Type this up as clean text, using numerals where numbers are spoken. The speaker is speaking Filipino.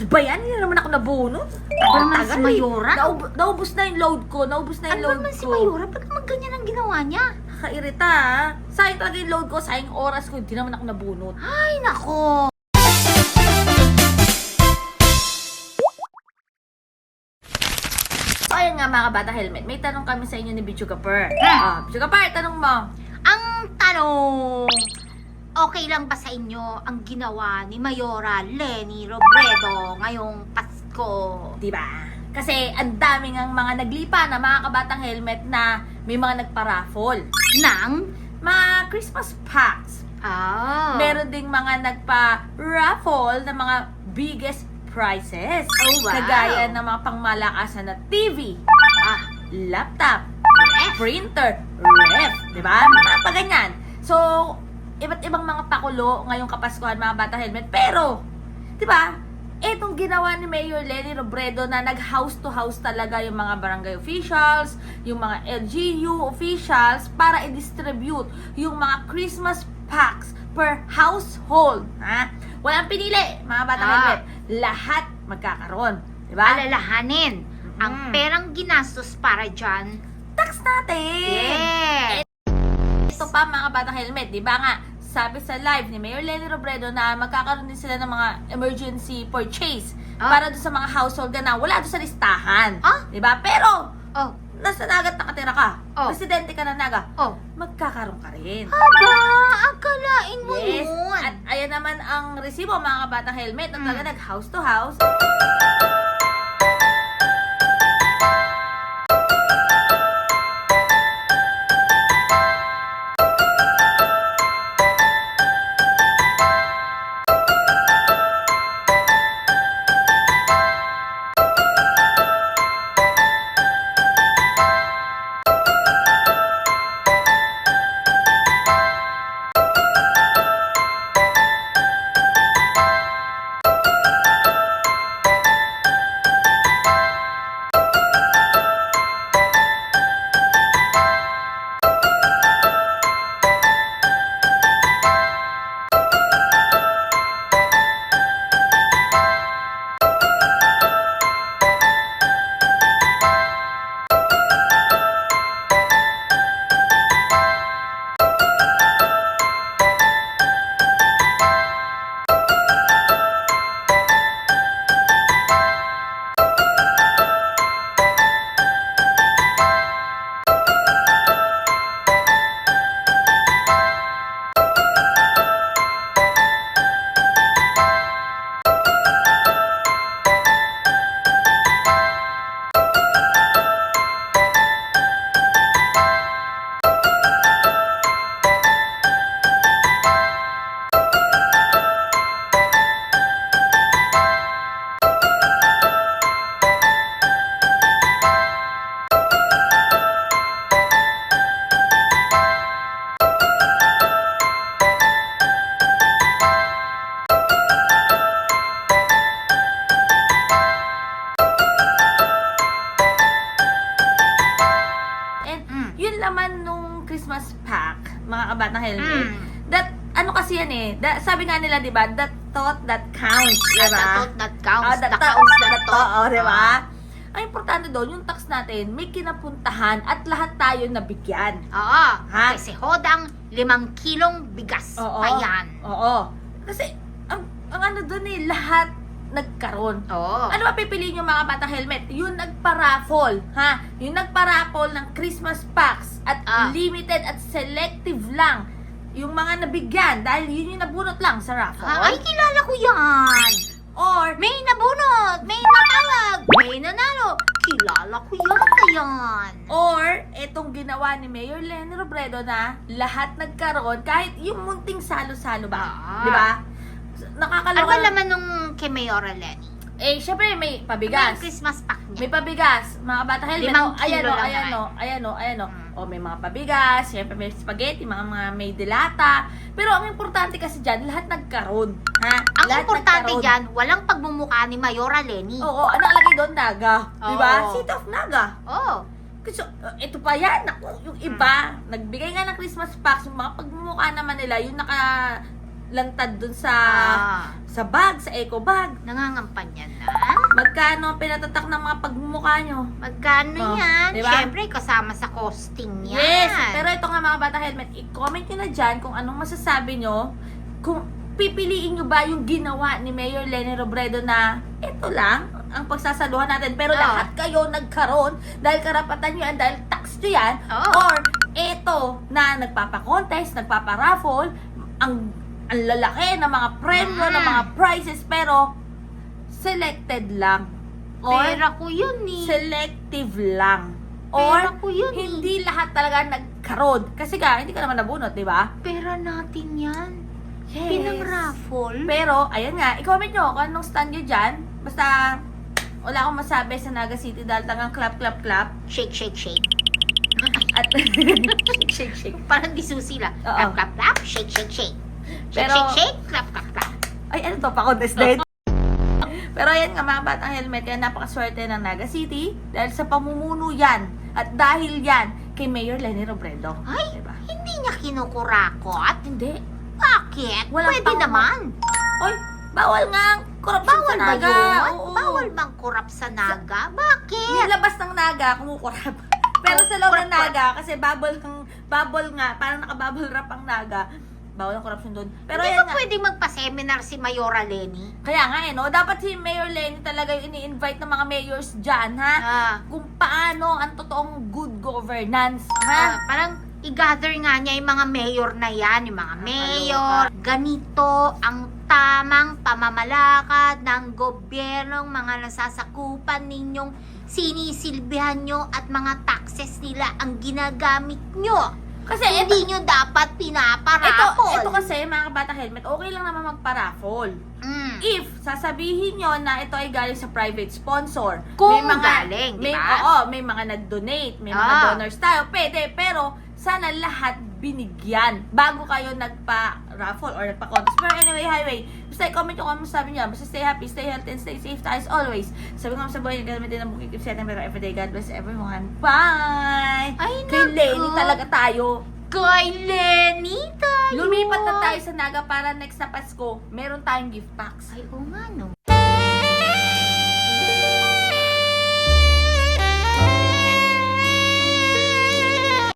Ba yan? Hindi na naman ako nabunot. Ano naman si Mayora? Naubos na yung load ko. Naubos na yung Ano load naman ko. si Mayora? Ba't naman ganyan ang ginawa niya? Nakairita ha. Sayang talaga yung load ko. Sayang yung oras ko. Hindi naman ako nabunot. Ay, nako. So, ayan nga mga kabata helmet. May tanong kami sa inyo ni Bichu Kapar. Hmm. Bichu Kapar, tanong mo. Ang tanong, okay lang ba sa inyo ang ginawa ni Mayora Leni Robredo ngayong Pasko? Diba? Kasi ang daming ang mga naglipa na mga kabatang helmet na may mga nagpa-raffle. Nang? Mga Christmas packs. Meron ding mga nagpa-raffle ng mga biggest prizes. Oh, wow. Kagaya ng mga pangmalakasan na TV, laptop, printer, ref. Diba? Mga pa ganyan. So, iba't ibang mga pakulo ngayong Kapaskuhan mga bata helmet. Pero, diba? Etong ginawa ni Mayor Leni Robredo na nag-house to house talaga yung mga barangay officials, yung mga LGU officials para i-distribute yung mga Christmas packs per household. Ha? Walang pinili, mga bata helmet. Lahat magkakaroon. Diba? Alalahanin ang perang ginastos para dyan. Tax natin! Yes! Ito pa mga batang helmet, di ba nga, sabi sa live ni Mayor Leni Robredo na magkakaroon din sila ng mga emergency purchase para doon sa mga household na wala doon sa listahan. Di ba? Pero, nasa Naga nakatira ka, presidente ka na Naga, magkakaroon ka rin. Aba, akalain mo Yes. yun. At ayan naman ang resibo mga kabatang helmet na talaga nag-house to house. Laman nung Christmas pack, mga kabatang helmet, that, ano kasi yan eh, sabi nga nila, di ba, that thought that counts, di ba? The thought that counts, that the counts that thought. di ba? Ang importante doon, yung tax natin, may kinapuntahan at lahat tayo nabigyan. Oo, Ha? kasi hodang 5 kilong bigas pa yan. Oo. Kasi, ang ano doon eh, lahat nagkaroon. Oo. Ano ba pipiliin yung mga batang helmet? Yung nagpa-raffle, ha? Yung nagpa-raffle ng Christmas packs at limited at selective lang yung mga nabigyan dahil yun yung nabunot lang sa raffle. Ay, kilala ko yan. Or, May nabunot, may natawag, may nanalo. Kilala ko yata yan. or etong ginawa ni Mayor Leni Robredo na lahat nagkaroon kahit yung munting salo-salo ba? Di ba? Nakakaloka. Ano ba laman nung kay Mayora Leni? Eh, syempre may May pabigas. Christmas pack niya. May pabigas, mga bata helmet. 5 Ayan kilo o, lang ayan naman. o, ayan o, ayan o. O, may mga pabigas, syempre may spaghetti, mga may dilata. Pero ang importante kasi dyan, lahat nagkaroon. Ha? Ang Lahat importante nagkaroon. dyan, walang pagmumukha ni Mayora Leni. Oo, ano nakalagay doon? Naga. Diba? Oo. Seat of Naga. Oo. Kasi, ito pa yan. Naku, yung iba, nagbigay nga ng Christmas packs, yung mga pagmumukha naman nila, yung nakalantad dun sa sa bag, sa eco bag. Nangangampanya na? Magkano ang pinatatak ng mga pagmumukha nyo? Magkano Oh, yan? diba? Siyempre, kasama sa costing yan. Yes! Pero ito nga mga bata helmet, i-comment nyo na dyan kung anong masasabi nyo. Kung pipiliin nyo ba yung ginawa ni Mayor Leni Robredo na ito lang ang pagsasaluhan natin. Pero Oh. lahat kayo nagkaroon dahil karapatan nyo yan, dahil tax nyo yan. Oh. Or ito na nagpapa-contest, nagpapa-raffle, ang lalaki ng mga premyo, ng mga prizes, pero selected lang. Or Pera ko yun eh. selective lang. Pera Or ko yun eh. hindi lahat talaga nagkaroon. Kasi hindi ka naman nabunot, di ba? Pera natin yan. Yes. Pinang-raffle. Pero, ayan nga, i-comment nyo kung anong stand nyo dyan. Basta, wala akong masabi sa Naga City dahil tangang clap, clap, clap. Shake, shake, shake. At, shake, shake. Parang di susi lang. Oo. Clap, clap, clap. Shake, shake, shake. Shake, Pero- shake, shake. Clap, clap, clap. Ay, ano to? Pa-contest din. Pero ayan nga, mga batang helmet, kaya napakaswerte ng Naga City dahil sa pamumuno yan at dahil yan kay Mayor Leni Robredo. Ay, Diba? hindi niya kinukurakot. Hindi. Bakit? Walang Pwede pang- naman. Oy, bawal nga ang korupsyon Bawal sa ba Naga. yun? Oo. Bawal bang kurap sa naga? Bakit? Yung labas ng Naga, kumukurap. Pero sa loob ng Kurap-kurap. Naga, kasi bubble nga, parang nakabubble wrap ang Naga, bawal ang korupsyon doon. Pero Hindi ayan ba nga, pwede magpa-seminar si Mayora Leni? kaya nga no, dapat si Mayor Leni talaga yung ini-invite ng mga mayors dyan, ha? Ah, Kung paano ang totoong good governance, ha? parang i-gather nga niya yung mga mayor na yan, yung mga mayor. Ganito ang tamang pamamalakad ng gobyernong mga nasasakupan ninyong sinisilbihan nyo at mga taxes nila ang ginagamit nyo. Kasi Hindi nyo dapat pinaparapol. ito kasi mga kabata helmet, okay lang naman magpa-raffle. Mm. If sasabihin nyo na ito ay galing sa private sponsor, Kung galing, di ba? Oo, may mga nag-donate, may mga Ah. donors tayo, pwede, pero sana lahat binigyan bago kayo nagpa-raffle or nagpa-contest. Pero anyway, highway, basta i-comment nyo kung ano sabi nyo. Basta stay happy, stay healthy, and stay safe as always. Sabi ko nga sa buhay, gamitin ang bukid setting pero everyday. God bless everyone. Bye! Ay, Kay naku. Lenny talaga tayo. Kay Lenny tayo. Lumipat na tayo sa Naga para next na Pasko, meron tayong gift packs. Ay, oo nga no.